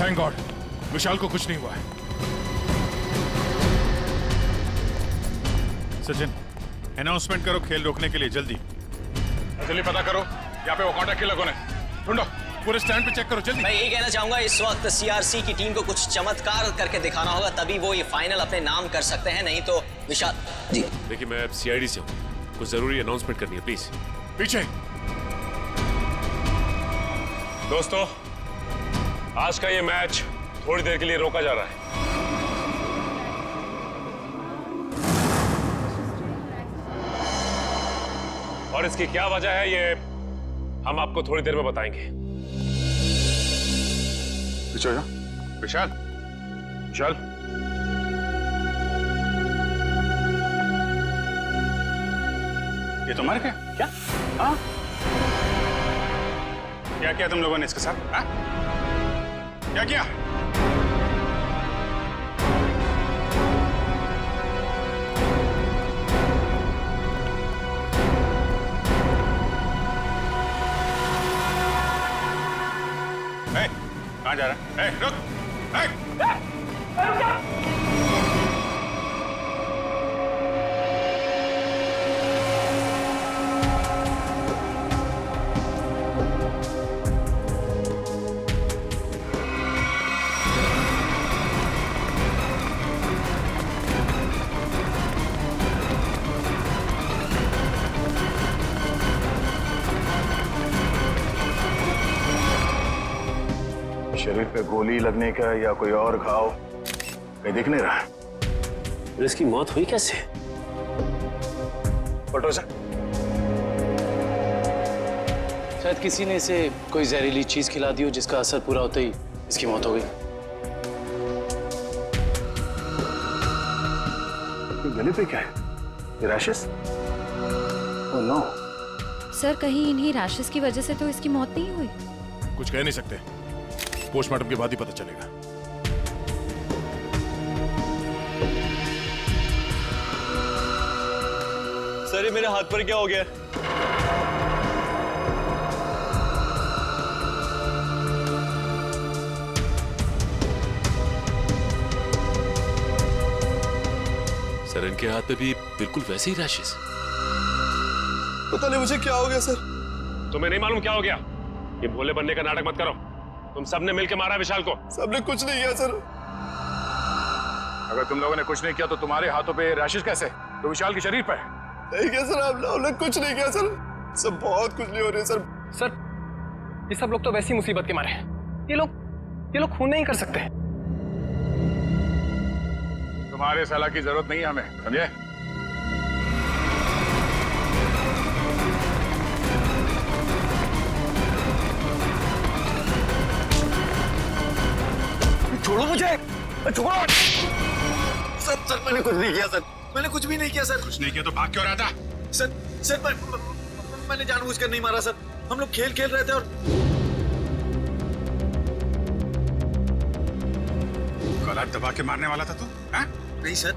Thank God विशाल को कुछ नहीं हुआ है। सचिन, अनाउंसमेंट करो खेल रोकने के लिए, जल्दी जल्दी पता करो यहाँ पे वो कांटेक्ट किए लोगों ने। ढूंढो, पूरे स्टैंड पे चेक करो जल्दी। मैं यही कहना चाहूंगा, इस वक्त सीआरसी की टीम को कुछ चमत्कार करके दिखाना होगा, तभी वो ये फाइनल अपने नाम कर सकते हैं, नहीं तो विशाल जी। देखिए मैं सीआईडी से हूँ, कुछ जरूरी अनाउंसमेंट करनी है, प्लीज पीछे। दोस्तों, आज का ये मैच थोड़ी देर के लिए रोका जा रहा है। और इसकी क्या वजह है ये हम आपको थोड़ी देर में बताएंगे। विशाल, विशाल, विशाल, ये तुम्हारे क्या? हाँ? क्या किया तुम लोगों ने इसके साथ? हाँ? क्या किया? कहाँ जा रहा है? रुक! शरीर पे गोली लगने का या कोई और घाव कहीं दिख नहीं रहा। फिर इसकी मौत हुई कैसे? फोटो से शायद किसी ने इसे कोई जहरीली चीज खिला दी हो, जिसका असर पूरा होते ही इसकी मौत हो गई। गले पे क्या है? ये रैशेस? Oh no. सर, कहीं इन्हीं रैशेस की वजह से तो इसकी मौत नहीं हुई? कुछ कह नहीं सकते, पोस्टमार्टम के बाद ही पता चलेगा। सर, ये मेरे हाथ पर क्या हो गया? सर, इनके हाथ पे भी बिल्कुल वैसे ही रैशेस। पता नहीं मुझे क्या हो गया सर। तुम्हें नहीं मालूम क्या हो गया? ये भोले बनने का नाटक मत करो। तुम सबने मिलकर मारा विशाल को। सबने कुछ नहीं किया सर। अगर तुम लोगों ने कुछ नहीं किया तो तुम्हारे हाथों पे रैशेस कैसे? तो विशाल के शरीर पर। नहीं किया सर, आप लोगों ने कुछ नहीं किया सर। सब बहुत कुछ नहीं हो रही है सर। सर, ये सब लोग तो वैसी मुसीबत के मारे हैं। ये लोग खून नहीं कर सकते। तुम्हारे सलाह की जरूरत नहीं है हमें, समझे? छोड़ो मुझे, छोड़ो। सर मैंने कुछ नहीं किया सर। मैंने कुछ भी नहीं किया सर। कुछ नहीं किया तो भाग क्यों रहा था? सर मैंने जानबूझकर नहीं मारा सर। हम लोग खेल खेल रहे थे और गला दबा के मारने वाला था तू? नहीं सर,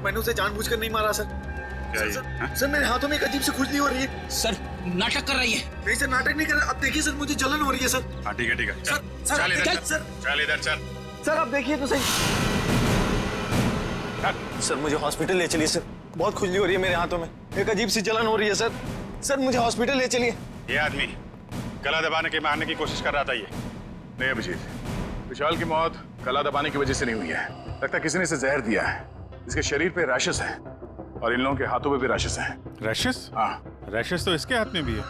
मैंने उसे जानबूझकर नहीं मारा सर। सर मेरे हाथों में एक अजीब सी खुजली हो रही है। सर, नाटक कर रही है। नहीं सर, नाटक नहीं कर रहा। अब देखिए सर, मुझे जलन हो रही है सर। हाँ ठीक है ठीक है। चल इधर चल। सर, आप देखिए तो सही। सर मुझे हॉस्पिटल ले चलिए सर। बहुत खुजली हो रही है मेरे हाथों में, एक अजीब सी जलन हो रही है सर। सर मुझे हॉस्पिटल ले चलिए। ये आदमी गला दबाने के मारने की कोशिश कर रहा था। ये नहीं अभिजीत, विशाल की मौत गला दबाने की वजह से नहीं हुई है। लगता है किसी ने इसे जहर दिया है। इसके शरीर पे रैशेस हैं और इन लोगों के हाथों पे भी रैशेस हैं। रैशेस? हाँ, रैशेस तो इसके हाथ में भी है।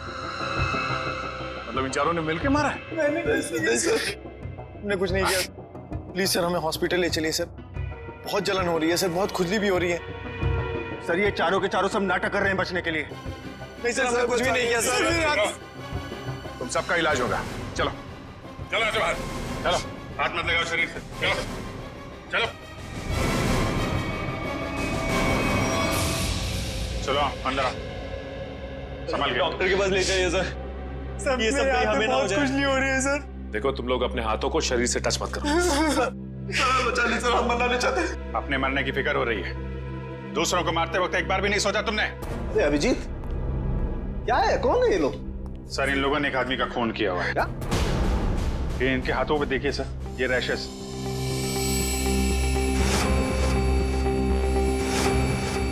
मतलब इन चारों ने मिलकर मारा है? नहीं सर, हमने कुछ नहीं किया। प्लीज सर, हमें हॉस्पिटल ले चलिए सर। बहुत जलन हो रही है सर, बहुत खुजली भी हो रही है। सर ये चारों के चारों सब नाटक कर रहे हैं बचने के लिए। नहीं सर, हमने कुछ भी नहीं किया सर। तुम सबका इलाज होगा। चलो चलो ऐसे बाहर चलो। हाथ मत लगाओ शरीर से। चलो चलो चलो अंदर आओ। संभाल के डॉक्टर के पास ले जाइए सर। सर ये सब कहीं हमें ना हो जाए। खुजली हो रही है सर। देखो, तुम लोग अपने हाथों को शरीर से टच मत करो। सर बचा ली सर, हम मरना नहीं चाहते। अपने मरने की फिक्र हो रही है, दूसरों को मारते वक्त एक बार भी नहीं सोचा तुमने? अरे अभिजीत, क्या है? कौन है ये लोग? सर, इन लोगों ने एक आदमी का खून किया हुआ है। क्या? ये इनके हाथों पे देखिए सर। ये रैशेस।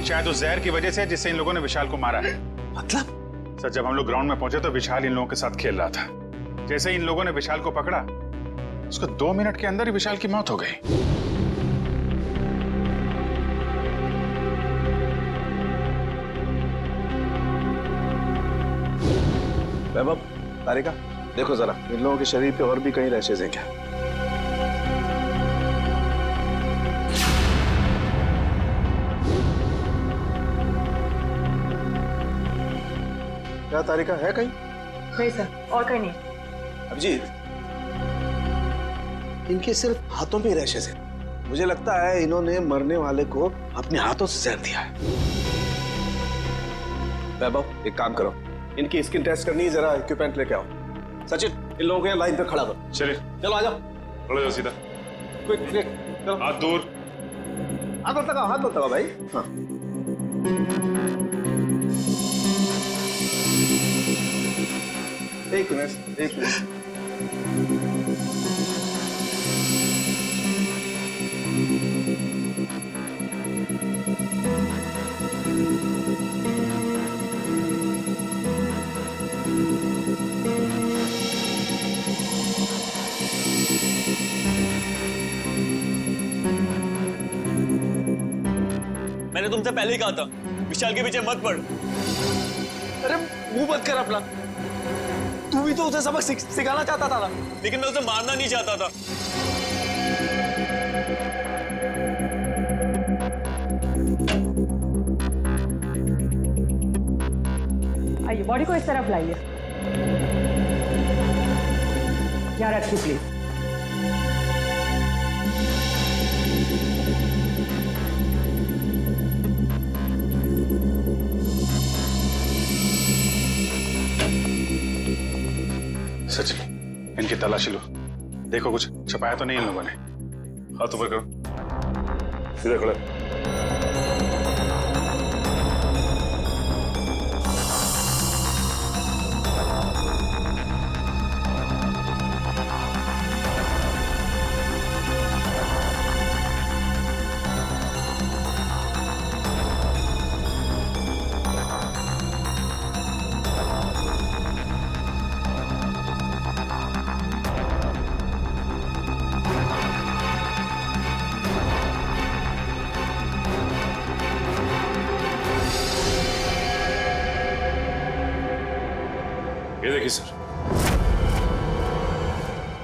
शायद उस जहर की वजह से जिससे इन लोगों ने विशाल को मारा है। मतलब? सर, जब हम लोग ग्राउंड में पहुंचे तो विशाल इन लोगों के साथ खेल रहा था। जैसे ही इन लोगों ने विशाल को पकड़ा, उसको 2 मिनट के अंदर ही विशाल की मौत हो गई। वैभव, तारिका, देखो जरा इन लोगों के शरीर पे और भी कहीं रैशेज हैं क्या? क्या तारिका, है कहीं? नहीं सर, और कहीं नहीं। अभिजीत, इनके सिर्फ हाथों पे रैशेज हैं। मुझे लगता है इन्होंने मरने वाले को अपने हाथों से जहर दिया है। वैभव, एक काम करो, इनकी स्किन टेस्ट करनी है, जरा इक्विपमेंट लेके आओ। सचिन, इन लोगों को यहाँ लाइन पे खड़ा करो। चलिए, चलो आ जाओ। खड़े हो सीधा। क्विक क्विक, चलो। हाथ दूर। हाथ मत लगाओ, हाथ मत लगाओ भाई। हाँ। एक मिनट, एक मिनट। मैंने तुमसे पहले ही कहा था विशाल के पीछे मत पड़। अरे मुंह बंद कर अपना। तू भी तो उसे सबक सिखाना चाहता था ना। लेकिन मैं उसे मारना नहीं चाहता था। आइए, बॉडी को इस तरफ लाइए। यहाँ रखिए प्लीज। सचिन, इनकी तलाशी लो, देखो कुछ छपाया तो नहीं इन लोगों ने। हाथ ऊपर करो, सीधे खड़े। ये देखिए सर।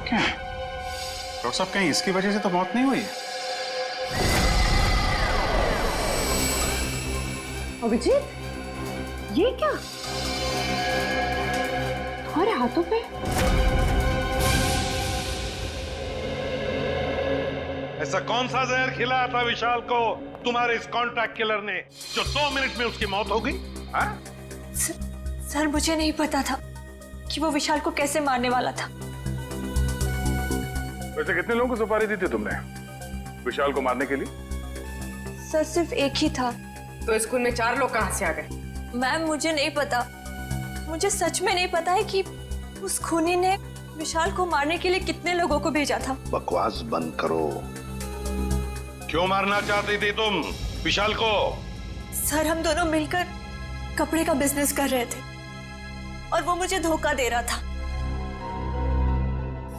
क्या है डॉक्टर साहब, कहीं इसकी वजह से तो मौत नहीं हुई है? अभिजीत, ये क्या तुम्हारे हाथों पे? ऐसा कौन सा जहर खिलाया था विशाल को तुम्हारे इस कॉन्ट्रैक्ट किलर ने जो 2 मिनट में उसकी मौत हो गई? सर, मुझे नहीं पता था कि वो विशाल को कैसे मारने वाला था। वैसे कितने लोगों को सुपारी दी थी तुमने विशाल को मारने के लिए? सर, सिर्फ एक ही था। तो स्कूल में 4 लोग कहाँ से आ गए? मैम, मुझे नहीं पता। मुझे सच में नहीं पता है कि उस खूनी ने विशाल को मारने के लिए कितने लोगों को भेजा था। बकवास बंद करो। क्यों मारना चाहती थी तुम विशाल को? सर, हम दोनों मिलकर कपड़े का बिजनेस कर रहे थे और वो मुझे धोखा दे रहा था।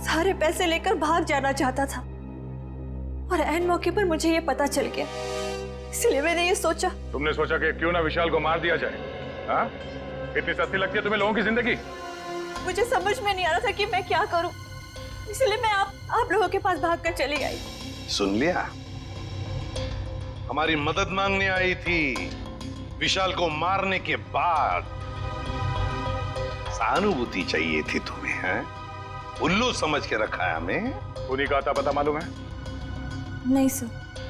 सारे पैसे लेकर भाग जाना चाहता था और ऐन मौके पर मुझे ये पता चल गया, इसलिए मैंने ये सोचा। तुमने सोचा कि क्यों ना विशाल को मार दिया जाए? हाँ? इतनी सस्ती लगती है तुम्हें लोगों की जिंदगी? मुझे समझ में नहीं आ रहा था कि मैं क्या करूं, इसलिए मैं आप लोगों के पास भागकर चली आई। सुन लिया? हमारी मदद मांगने आई थी विशाल को मारने के बाद। सहानुभूति चाहिए थी तुम्हें, हैं? उल्लू समझ के रखा है हमें। उन्हीं का आता पता मालूम है? नहीं सर।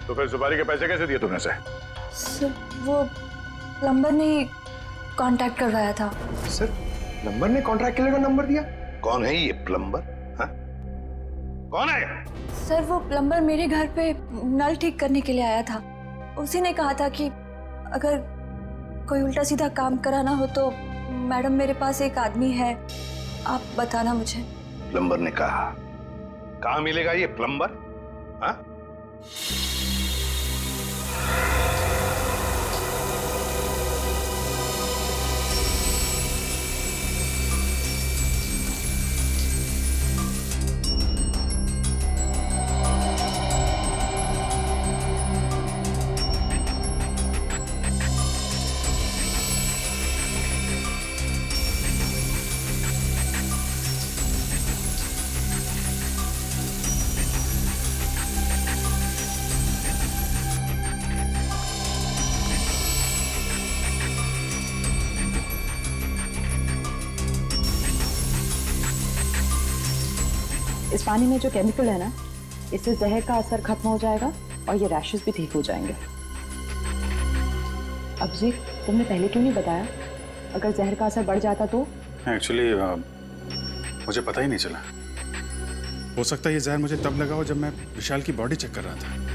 तो फिर सुपारी के पैसे कैसे दिए तुमने से? सर, वो प्लम्बर ने कांटेक्ट करवाया था। सर, प्लम्बर ने कॉन्ट्रैक्ट किलर का नंबर दिया? कौन है ये प्लम्बर? हाँ? कौन है? सर, वो प्लम्बर मेरे घर पे नल ठीक करने के लिए आया था। उसी ने कहा था कि अगर कोई उल्टा सीधा काम कराना हो तो मैडम, मेरे पास एक आदमी है, आप बताना मुझे। प्लम्बर ने कहा कहां मिलेगा ये प्लम्बर? हाँ? इस पानी में जो केमिकल है ना, इससे जहर का असर खत्म हो जाएगा और ये रैशेस भी ठीक हो जाएंगे। अभिजीत, तुमने पहले क्यों नहीं बताया? अगर जहर का असर बढ़ जाता तो? एक्चुअली मुझे पता ही नहीं चला। हो सकता है ये जहर मुझे तब लगा हो जब मैं विशाल की बॉडी चेक कर रहा था।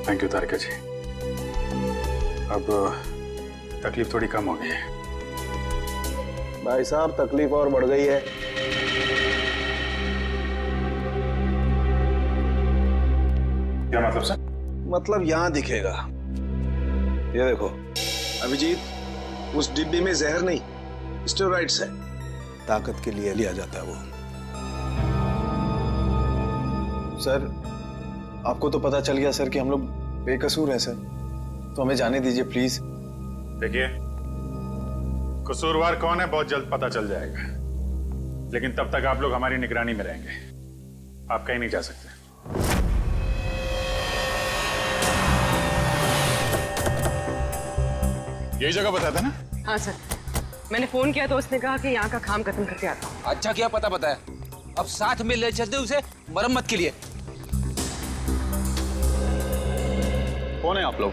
थैंक यू तारिका जी। अब तकलीफ थोड़ी कम हो गई है। भाई साहब, तकलीफ और बढ़ गई है। क्या मतलब सर? मतलब यहाँ दिखेगा। ये देखो अभिजीत, उस डिब्बी में जहर नहीं, स्टेरॉइड्स है। ताकत के लिए लिया जाता है वो। सर, आपको तो पता चल गया सर कि हम लोग बेकसूर हैं सर, तो हमें जाने दीजिए प्लीज। देखिए, कसूरवार कौन है बहुत जल्द पता चल जाएगा, लेकिन तब तक आप लोग हमारी निगरानी में रहेंगे। आप कहीं नहीं जा सकते। यही जगह बताया था ना? हाँ सर, मैंने फोन किया तो उसने कहा कि यहाँ का काम खत्म करके आता हूँ। अच्छा किया पता बताया, अब साथ में ले चलते उसे मरम्मत के लिए। कौन है आप लोग?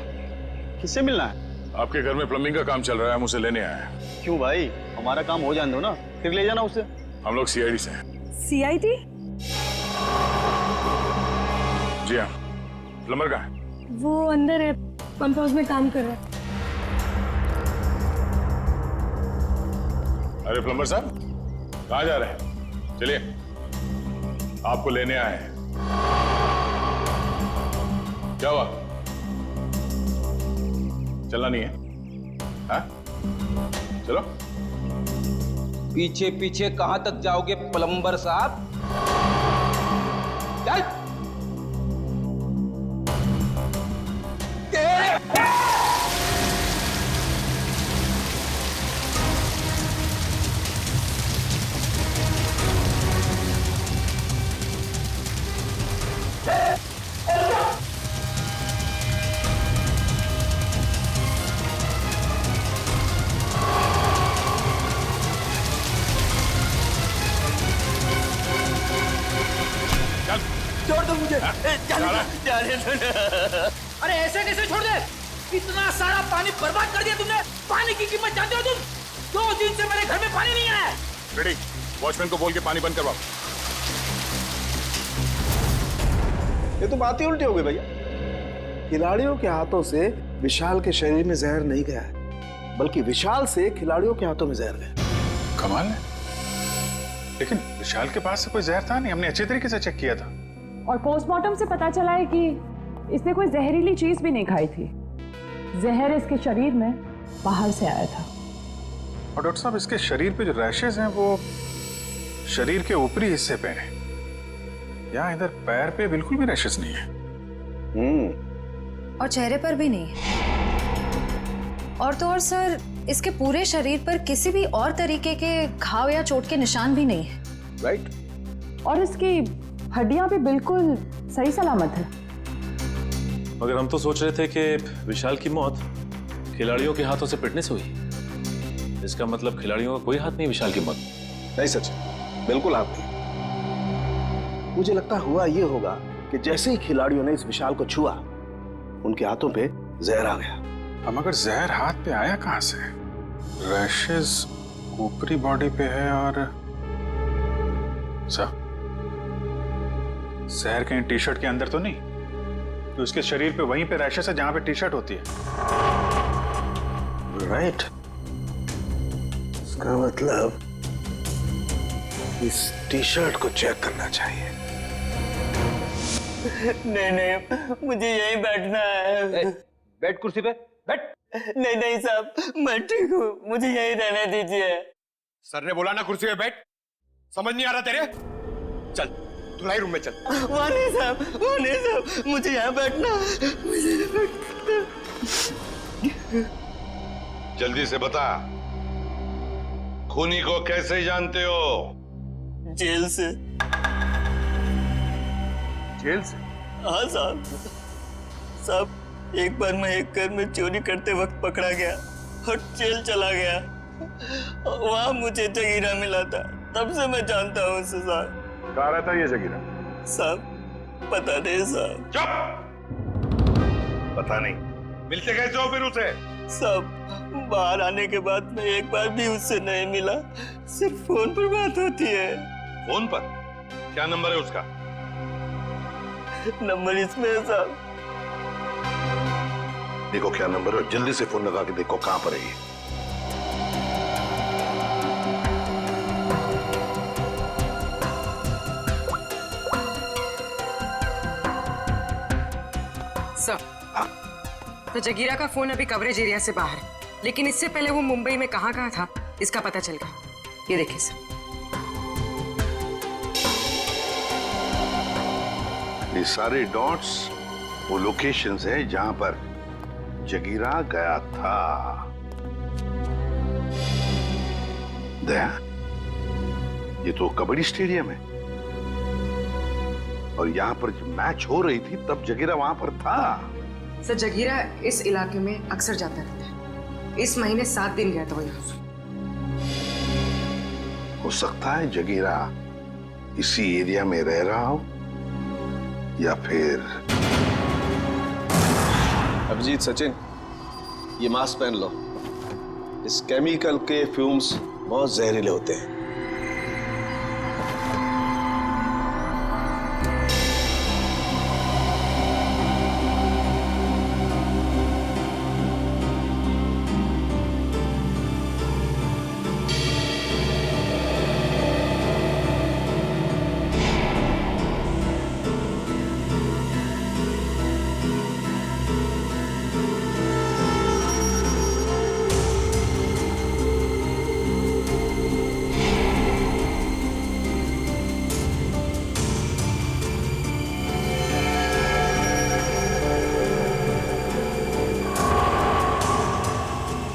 किससे मिलना है? आपके घर में प्लम्बिंग का काम चल रहा है, हम उसे लेने आए हैं। क्यों भाई, हमारा काम हो जाने दो ना, फिर ले जाना उसे। हम लोग सीआईडी से हैं। CID? जी हाँ। प्लम्बर कहाँ है? वो अंदर है, पंप हाउस में काम कर रहा है। अरे प्लम्बर साहब, कहाँ जा रहे हैं? चलिए, आपको लेने आए हैं। क्या हुआ? चलना नहीं है? हाँ? चलो। पीछे पीछे कहां तक जाओगे प्लम्बर साहब? चल। छोड़ दो मुझे। अरे ऐसे कैसे छोड़ दे? इतना सारा पानी बर्बाद कर दिया तुमने। पानी की कीमत जानते हो तुम? 2 दिन से मेरे घर में पानी नहीं आया है। रेडी, वॉचमैन को बोल के पानी बंद करवाओ। ये तो बात ही उल्टी हो गई भैया। खिलाड़ियों के हाथों से विशाल के शरीर में जहर नहीं गया है, बल्कि विशाल से खिलाड़ियों के हाथों में जहर गया। कमाल है, लेकिन विशाल के पास से कोई जहर था नहीं। हमने अच्छे तरीके से चेक किया था। और पोस्टमार्टम से पता चला है कि इसने कोई जहरीली चीज भी नहीं खाई थी। जहर इसके शरीर में बाहर से आया था। और डॉक्टर साहब, इसके शरीर पे जो रैशेज हैं वो शरीर के ऊपरी हिस्से पे हैं। यहाँ इधर पैर पे बिल्कुल भी रैशेज नहीं है। और चेहरे पर भी नहीं। और तो और सर, इसके पूरे शरीर पर किसी भी और तरीके के घाव या चोट के निशान भी नहीं है। राइट। और इसकी हड्डियां भी बिल्कुल सही सलामत है। मगर हम तो सोच रहे थे कि विशाल की मौत खिलाड़ियों के हाथों से पिटने से हुई। इसका मतलब खिलाड़ियों का कोई हाथ नहीं विशाल की मौत। नहीं सच, बिल्कुल आप नहीं। मुझे लगता हुआ ये होगा कि जैसे ही खिलाड़ियों ने इस विशाल को छुआ, उनके हाथों पे जहर आ गया। हम अगर जहर हाथ पे आया कहां से? रैशेस ऊपरी बॉडी पे है और जहर कहीं टी शर्ट के अंदर तो नहीं? तो उसके शरीर पे वहीं पे रैशेस है जहां पे टी शर्ट होती है। राइट। इसका मतलब इस टी शर्ट को चेक करना चाहिए। नहीं, मुझे यहीं बैठना है। बैठ कुर्सी पे, बैठ। नहीं साहब, मैं ठीक हूँ, मुझे यहीं रहने दीजिए। सर ने बोला ना कुर्सी पे बैठ, समझ नहीं आ रहा तेरे? चल धुलाई रूम में चल। वहाँ नहीं साहब, मुझे यहाँ बैठना है, मुझे यहाँ बैठना। जल्दी से बता, खूनी को कैसे जानते हो? जेल से। जेल से? हाँ साहब, एक बार मैं एक घर में चोरी करते वक्त पकड़ा गया और जेल चला गया। वहाँ मुझे जगीरा मिला था, तब से मैं जानता हूँ उसे साहब। कहाँ रहता है ये जगीरा? साहब पता नहीं साहब। चुप! पता नहीं? मिलते कैसे हो फिर उसे? साहब बाहर आने के बाद मैं एक बार भी उससे नहीं मिला, सिर्फ फोन पर बात होती है। फोन पर? क्या नंबर है उसका? नंबर इसमें है साहब। देखो क्या नंबर है, जल्दी से फोन लगा के देखो कहां पर है ये। सर, तो जगीरा का फोन अभी कवरेज एरिया से बाहर है, लेकिन इससे पहले वो मुंबई में कहाँ था इसका पता चल गया। ये देखिए सर, ये सारे डॉट्स वो लोकेशंस हैं जहां पर जगीरा गया था। दया, ये तो कबड्डी स्टेडियम है और यहाँ पर जब मैच हो रही थी तब जगीरा वहां पर था। सर जगीरा इस इलाके में अक्सर जाता रहता है। इस महीने 7 दिन गया था वो यहाँ से। हो सकता है जगीरा इसी एरिया में रह रहा हो या फिर। अभिजीत, सचिन, ये मास्क पहन लो। इस केमिकल के फ्यूम्स बहुत जहरीले होते हैं।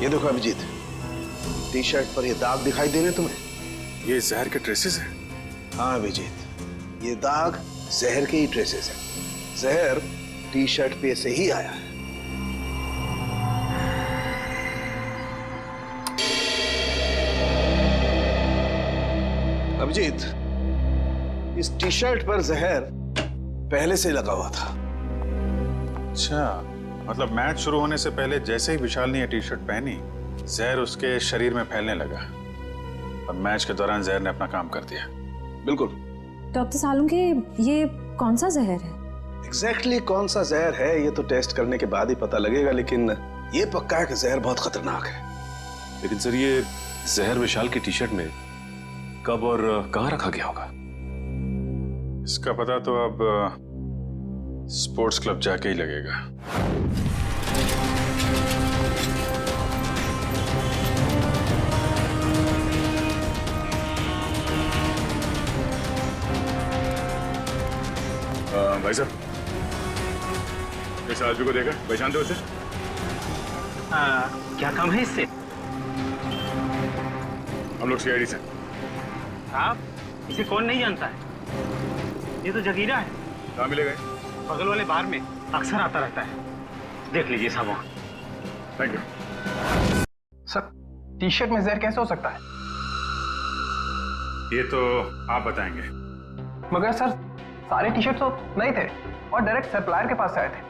ये देखो अभिजीत, टी शर्ट पर ये दाग दिखाई दे रहे तुम्हें? ये जहर के ट्रेसेस हैं? हाँ अभिजीत, ये दाग जहर के ही ट्रेसेस हैं। जहर टी शर्ट पे से ही आया है। अभिजीत, इस टी शर्ट पर जहर पहले से लगा हुआ था। अच्छा, मतलब मैच शुरू होने से पहले जैसे ही विशाल ने ये टी शर्ट पहनी, जहर उसके शरीर में फैलने लगा और मैच के दौरान जहर ने अपना काम कर दिया। बिल्कुल। डॉक्टर सालुंके, ये कौन सा जहर है? एग्जैक्टली कौन सा जहर है ये तो टेस्ट करने के बाद ही पता लगेगा, लेकिन ये पक्का है कि जहर बहुत खतरनाक है। लेकिन सर, ये जहर विशाल की टी शर्ट में कब और कहां रखा गया होगा? इसका पता तो अब स्पोर्ट्स क्लब जाके ही लगेगा। भाई साहब, इस आदमी को देखा, पहचानते हो उसे? क्या काम है इससे? हम लोग सीआईडी से। आप इसे कौन नहीं जानता है? ये तो जगीरा है। कहाँ मिलेगा? बगल वाले बार में अक्सर आता रहता है, देख लीजिए साहब वहाँ। Thank you sir. T shirt में जहर कैसे हो सकता है? ये तो आप बताएंगे। मगर सर, सारे टी शर्ट तो नहीं थे और डायरेक्ट सप्लायर के पास से आए थे।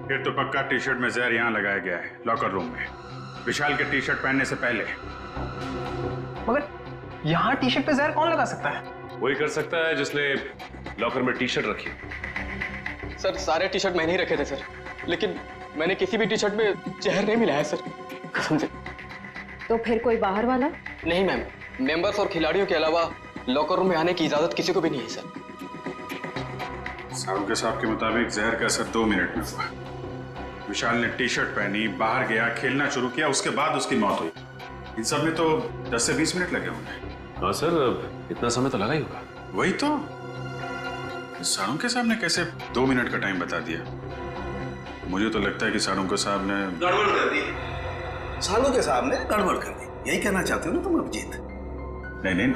फिर तो पक्का टी शर्ट में जहर यहाँ लगाया गया है, लॉकर रूम में, विशाल के टी शर्ट पहनने से पहले। मगर यहाँ टी शर्ट पे जहर कौन लगा सकता है? वही कर सकता है जिसने लॉकर में टी शर्ट रखी। सर सारे टी शर्ट मैंने ही रखे थे सर, लेकिन मैंने किसी भी टी शर्ट में जहर नहीं मिलाया सर, कसम से। तो फिर कोई बाहर वाला? नहीं मैम, मेंबर्स और खिलाड़ियों के अलावा लॉकर रूम में आने की इजाजत किसी को भी नहीं है सर। साहब के साहब के मुताबिक जहर का असर 2 मिनट में हुआ। विशाल ने टी शर्ट पहनी, बाहर गया, खेलना शुरू किया, उसके बाद उसकी मौत हुई। इन सब में तो 10 से 20 मिनट लगे होंगे। हाँ सर, इतना समय तो लगा ही होगा। वही तो, साड़ू साहब ने कैसे 2 मिनट का टाइम बता दिया? मुझे तो लगता है कि साड़ू साहब ने गड़बड़ कर दी। साड़ू साहब ने गड़बड़ कर दी, यही कहना चाहते हो ना तुम अभिजीत? नहीं,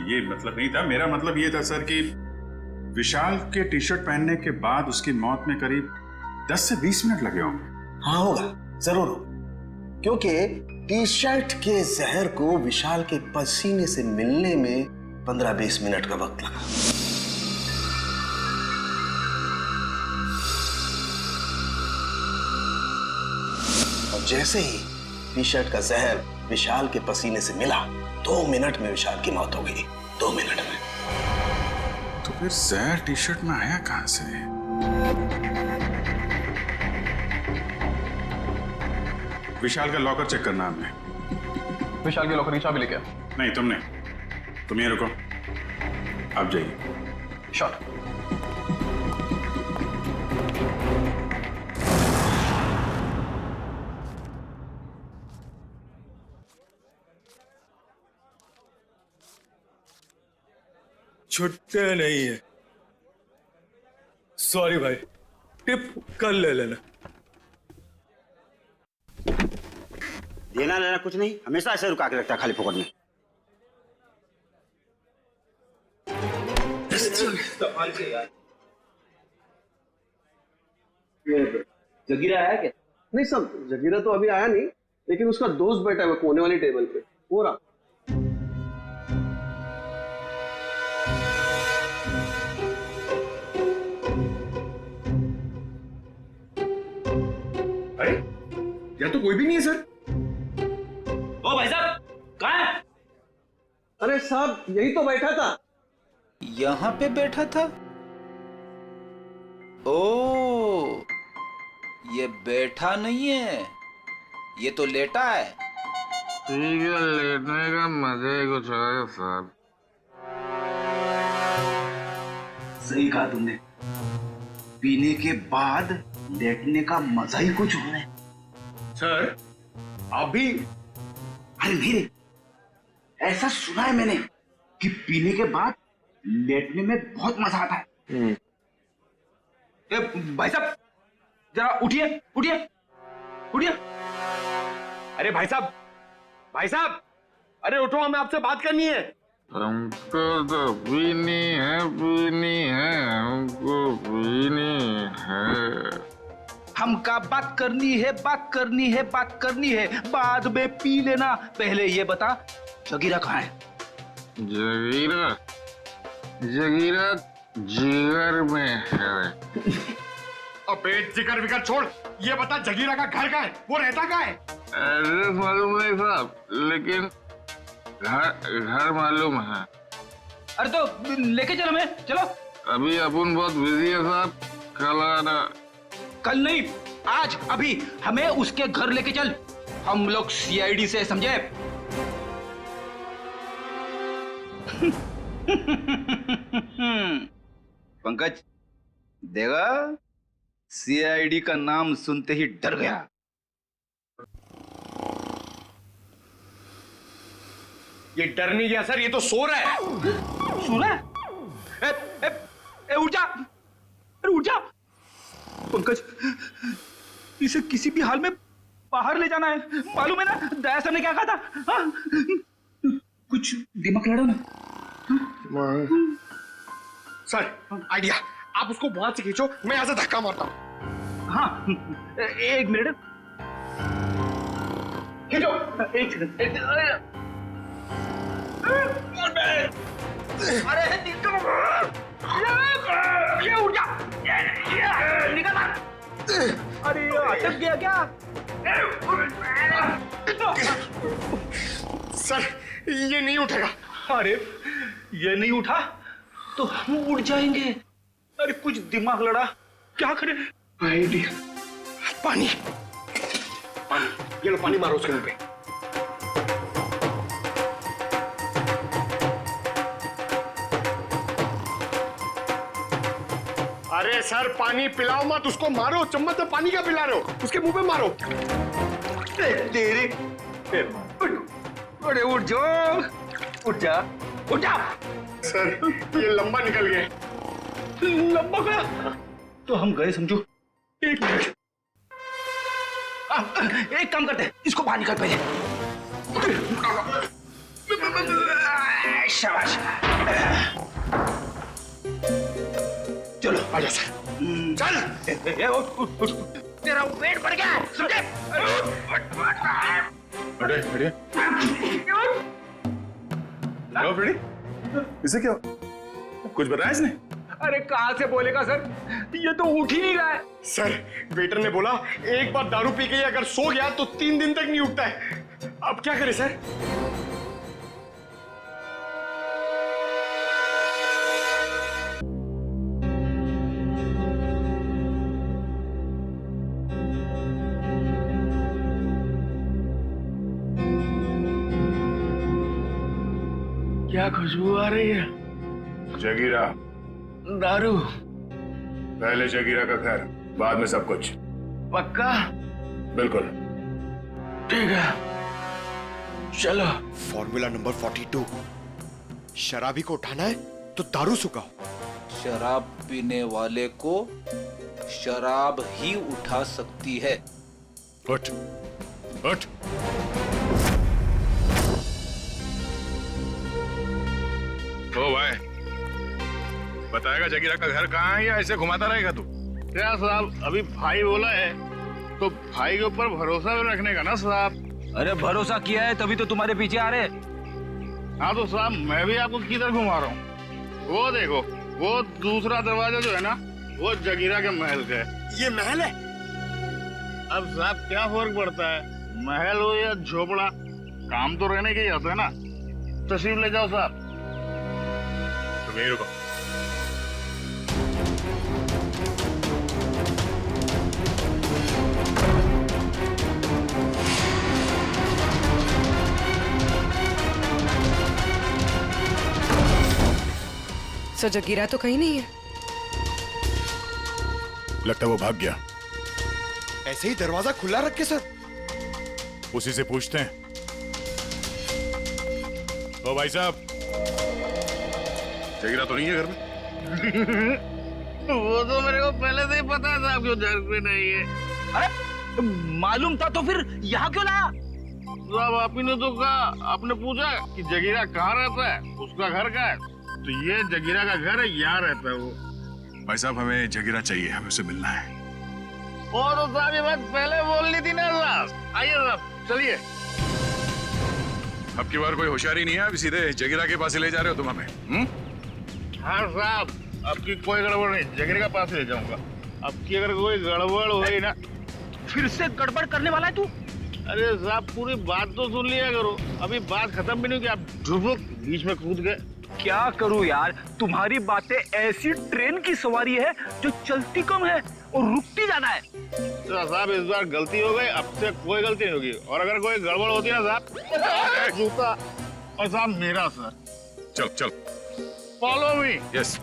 ये मतलब नहीं था। मेरा मतलब ये था सर कि विशाल के टी शर्ट पहनने के बाद उसकी मौत में करीब 10 से 20 मिनट लगे होंगे। हाँ होगा, जरूर होगा, क्योंकि टी शर्ट के जहर को विशाल के पसीने से मिलने में 15-20 मिनट का वक्त लगा। और जैसे ही टी शर्ट का जहर विशाल के पसीने से मिला, 2 मिनट में विशाल की मौत हो गई। 2 मिनट में। तो फिर जहर टी शर्ट में आया कहां से? विशाल का लॉकर चेक करना हमने। विशाल के लॉकर की चाबी लेके आ। नहीं, तुमने। तुम ये रुको, आप जाइए। शॉट। छुट्टे नहीं है, सॉरी भाई, टिप कल ले लेना। देना लेना कुछ नहीं, हमेशा ऐसे रुका के रखता है खाली फोकट में। जगीरा आया क्या? नहीं सब, जगीरा तो अभी आया नहीं, लेकिन उसका दोस्त बैठा है कोने वाली टेबल पे, वो रहा। अरे यहाँ तो कोई भी नहीं है सर। ओ भाई साहब, कहाँ है? अरे साहब, यही तो बैठा था। यहाँ पे बैठा था? ओ, ये बैठा नहीं है, ये तो लेटा है। ठीक है, लेटने का मजा ही कुछ है साहब। सही कहा तुमने, पीने के बाद लेटने का मजा ही कुछ और है। सर आप भी? अरे नहीं, ऐसा सुना है मैंने कि पीने के बाद लेटने में बहुत मजा आता है। ए, भाई साहब जरा उठिए उठिए उठिए। अरे भाई साहब, भाई साहब, अरे उठो, हमें आपसे बात करनी है। हमको तो पीनी है, हमको पीनी है। हमका बात करनी है, बात करनी है, बात करनी है, बाद में पी लेना। पहले ये बता, जगीरा कहाँ है? जगीरा जिगर में है। अबे जिगर विगर छोड़, ये बता जगीरा का घर कहाँ है, वो रहता कहाँ है? एड्रेस मालूम नहीं साहब, लेकिन घर मालूम है। अरे तो लेके चलो, हमें चलो। अभी अपन बहुत बिजी है साहब, कल आना। कल नहीं, आज, अभी हमें उसके घर लेके चल। हम लोग सीआईडी से, समझे? पंकज देगा, सीआईडी का नाम सुनते ही डर गया। ये डर नहीं गया सर, ये तो सो रहा है। सो रहा है? उठ जा, अरे उठ जा। पंकज, इसे किसी भी हाल में बाहर ले जाना है, मालूम है ना? दया सर ने क्या कहा था? हाँ? कुछ दिमाग लड़ो ना। सर आइडिया, आप उसको वहां से खींचो, मैं यहां से धक्का मारता हूं। हाँ, एक मिनट, खींचो। एक सेकंड। अरे ये उठ जा, निकल। अरे अटक गया क्या? सर ये नहीं उठेगा। अरे ये नहीं उठा तो हम उड़ जाएंगे। अरे कुछ दिमाग लड़ा, क्या करें? आइडिया। पानी पानी, ये लो पानी मारो उसके मुंह पे। अरे सर पानी पिलाओ मत उसको, मारो। चम्मच में पानी क्या पिला रहे हो? उसके मुंह पे मारो। तेरे अरे उठ जाओ, उठ जा, उठ जा। सर ये लंबा निकल गया। लंबा गया तो हम गए समझो। एक मिनट, एक काम करते हैं, इसको बाहर निकाल पहले। शाबाश। चलो आजा सर, चल। तेरा वेट बढ़ गया समझे? इसे क्या कुछ बताया इसने? अरे कहाँ से बोलेगा सर, ये तो उठ ही नहीं रहा है। सर वेटर ने बोला एक बार दारू पी के अगर सो गया तो 3 दिन तक नहीं उठता है। अब क्या करें सर? क्या खुशबू आ रही है? जगीरा। दारू? पहले जगीरा का घर, बाद में सब कुछ। पक्का? बिल्कुल। ठीक है, चलो। फॉर्मूला नंबर 42, शराबी को उठाना है तो दारू सुखाओ। शराब पीने वाले को शराब ही उठा सकती है। उठ उठ। ओ भाई, बताएगा जगीरा का घर कहाँ है या ऐसे घुमाता रहेगा तू? क्या साहब, अभी भाई बोला है तो भाई के ऊपर भरोसा भी रखने का ना साहब। अरे भरोसा किया है तभी तो तुम्हारे पीछे आ रहे। हाँ तो साहब मैं भी आपको किधर घुमा रहा हूँ। वो देखो, वो दूसरा दरवाजा जो है ना, वो जगीरा के महल का है। ये महल है? अब साहब क्या फर्क पड़ता है, महल हो या झोपड़ा, काम तो रहने के ही होता है ना। तशरीफ ले जाओ साहब। तुम यहीं रुको। सर जगीरा तो कहीं नहीं है। लगता है वो भाग गया। ऐसे ही दरवाजा खुला रख के सर? उसी से पूछते हैं। ओ भाई साहब, जगीरा तो नहीं है घर में? वो तो मेरे को पहले से ही पता था आपको घर पे नहीं है। अरे मालूम था तो फिर यहाँ क्यों लाया? साहब आप ही ने तो कहा, आपने पूछा कि जगीरा कहाँ रहता है, उसका घर कहाँ है, तो ये जगीरा का घर है, यहाँ रहता है वो। भाई साहब हमें जगीरा चाहिए, हमें उससे मिलना है। वो तो साहब ये बात पहले बोलनी थी ना साहब। आइए साहब चलिए। अब की बार कोई होशियारी नहीं है, अभी सीधे जगीरा के पास ही ले जा रहे हो तुम हमें? हाँ साहब, आपकी कोई गड़बड़ नहीं, जगीरा के पास ले जाऊंगा। अब की अगर कोई गड़बड़ हुई ना। फिर से गड़बड़ करने वाला है तू? अरे साहब पूरी बात तो सुन लिया करो, अभी बात खत्म भी नहीं हुई, आप झुक बीच में कूद गए। क्या करूं यार, तुम्हारी बातें ऐसी ट्रेन की सवारी है जो चलती कम है और रुकती ज्यादा है। तो साहब इस बार गलती हो गई, अब से कोई गलती नहीं होगी, और अगर कोई गड़बड़ होती है ना साहब, जूता और साहब मेरा सर। चल चल, फॉलो मी। यस।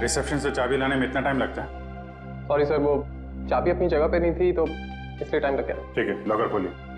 रिसेप्शन से चाबी लाने में इतना टाइम लगता है? सॉरी सर, वो चाबी अपनी जगह पे नहीं थी तो इसलिए टाइम लग गया। ठीक है, लॉकर खोलिए।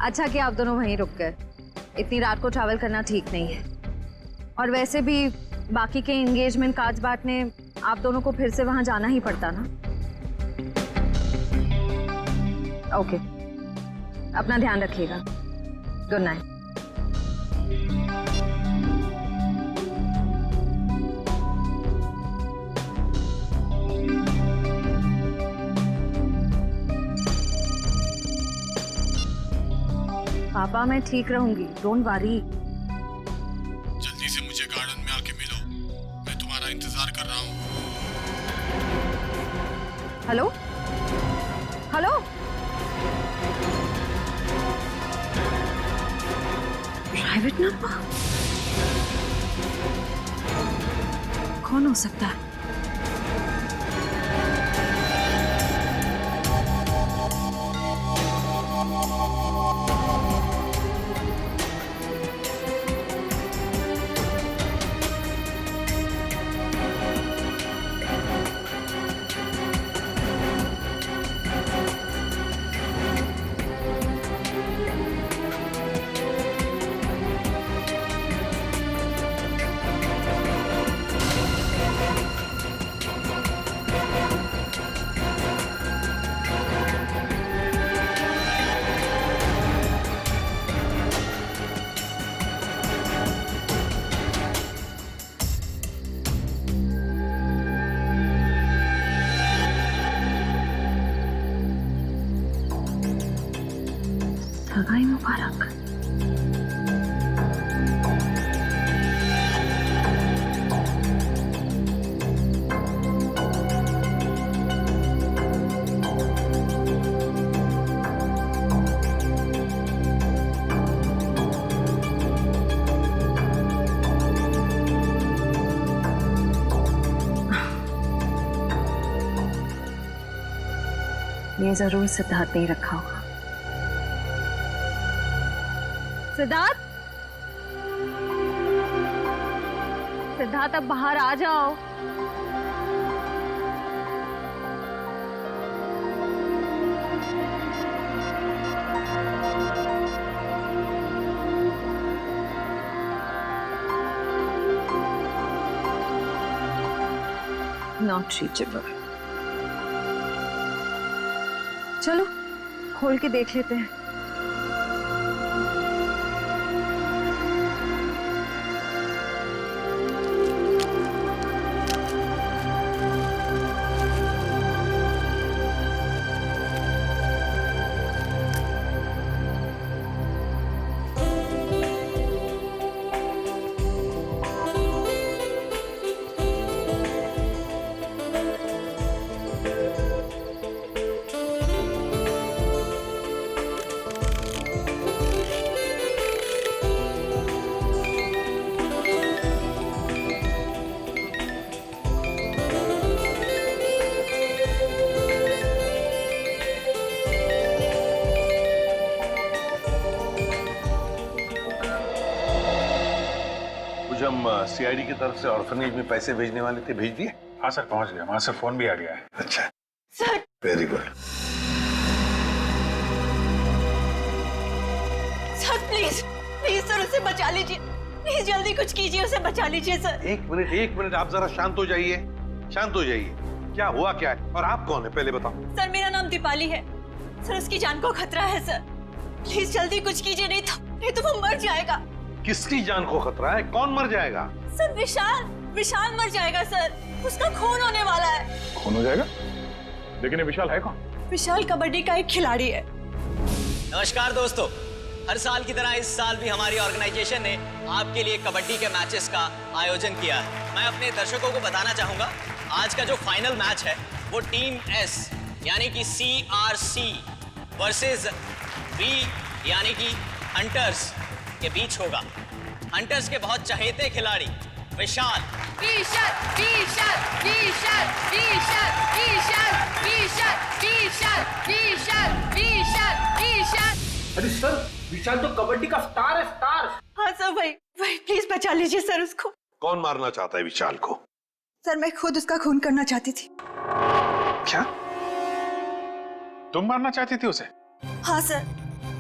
अच्छा कि आप दोनों वहीं रुक गए। इतनी रात को ट्रैवल करना ठीक नहीं है। और वैसे भी बाकी के एंगेजमेंट कार्ड्स बांटने आप दोनों को फिर से वहां जाना ही पड़ता ना। ओके, अपना ध्यान रखिएगा। Good night. पापा मैं ठीक रहूंगी, डोंट वरी। जल्दी से मुझे गार्डन में आके मिलो, मैं तुम्हारा इंतजार कर रहा हूँ। Hello hello, private number? कौन हो सकता है? सगाई मुबारक। ये जरूर सिद्धार्थ ने रखा होगा। सिद्धार्थ, सिद्धार्थ अब बाहर आ जाओ। Not reachable. चलो खोल के देख लेते हैं। हम सीआईडी की तरफ से ऑर्फनेज में पैसे भेजने वाले थे, भेज दिए? हाँ सर, पहुंच गया। वहां से फोन भी आ गया है। अच्छा sir, very good. Sir please please sir उसे बचा लीजिए, प्लीज जल्दी कुछ कीजिए, उसे बचा लीजिए सर। एक मिनट, आप जरा शांत हो जाइए, शांत हो जाइए। क्या हुआ क्या है और आप कौन है पहले बताओ। सर मेरा नाम दीपाली है सर, उसकी जान को खतरा है सर, प्लीज जल्दी कुछ कीजिए, नहीं तो वो मर जाएगा। किसकी जान को खतरा है? कौन मर जाएगा? सर विशाल मर जाएगा सर, उसका खून होने वाला है। खून हो जाएगा? लेकिन ये विशाल है कौन? विशाल कबड्डी का एक खिलाड़ी है। नमस्कार दोस्तों, हर साल की तरह इस साल भी हमारी ऑर्गेनाइजेशन ने आपके लिए कबड्डी के मैचेस का आयोजन किया है। मैं अपने दर्शकों को बताना चाहूंगा, आज का जो फाइनल मैच है वो टीम एस यानी कि CRC वर्सेस V यानी कि हंटर्स के बीच होगा। हंटर्स के बहुत चहेते खिलाड़ी विशाल अरे सर, विशाल तो कबड्डी का स्टार है, स्टार। हाँ सर, वही प्लीज बचा लीजिए सर उसको। कौन मारना चाहता है विशाल को? सर मैं खुद उसका खून करना चाहती थी। क्या तुम मारना चाहती थी उसे? हाँ सर,